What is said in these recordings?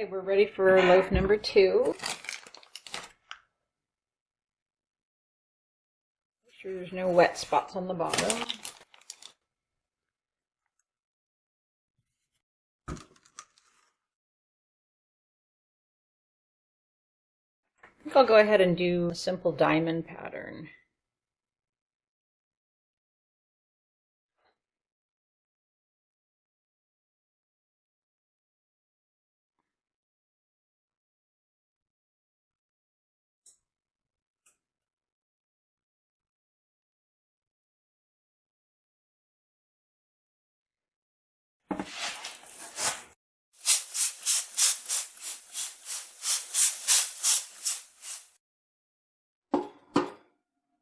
Okay, we're ready for loaf number 2. Make sure there's no wet spots on the bottom. I think I'll go ahead and do a simple diamond pattern.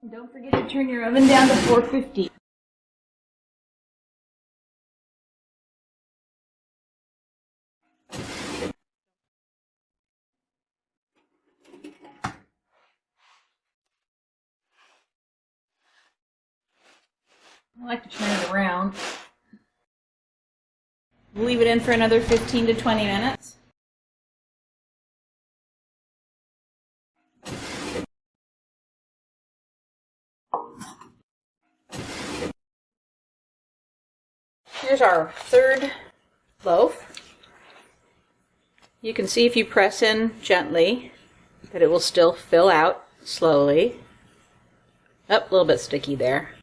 And don't forget to turn your oven down to 450. I like to turn it around. We'll leave it in for another 15 to 20 minutes. Here's our third loaf. You can see if you press in gently that it will still fill out slowly. Oh, a little bit sticky there.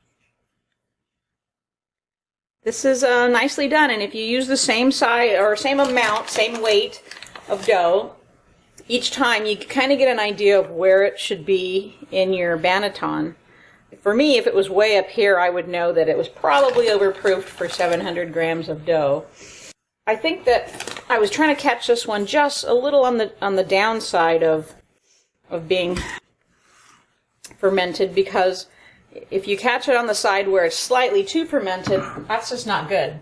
This is nicely done, and if you use the same size or same amount, same weight of dough, each time you kind of get an idea of where it should be in your banneton. For me, if it was way up here, I would know that it was probably overproofed for 700 grams of dough. I think that I was trying to catch this one just a little on the downside of being fermented, because if you catch it on the side where it's slightly too fermented, that's just not good.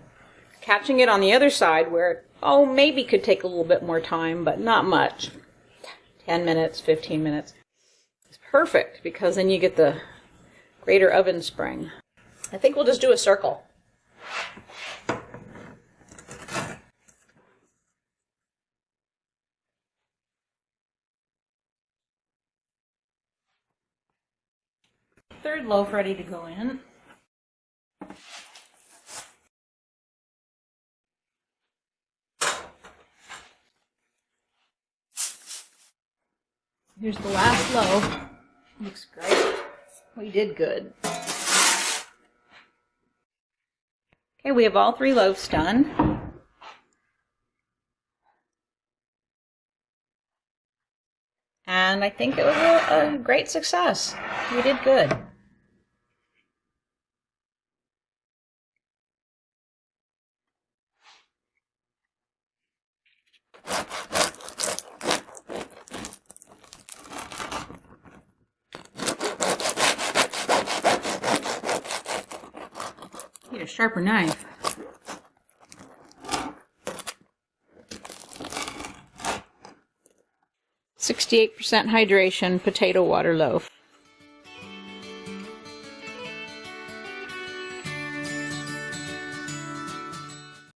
Catching it on the other side where it, maybe could take a little bit more time, but not much. 10 minutes, 15 minutes. It's perfect, because then you get the greater oven spring. I think we'll just do a circle. Third loaf ready to go in. Here's the last loaf. Looks great. We did good. Okay, we have all 3 loaves done. And I think it was a great success. We did good. Need a sharper knife. .68% hydration potato water loaf.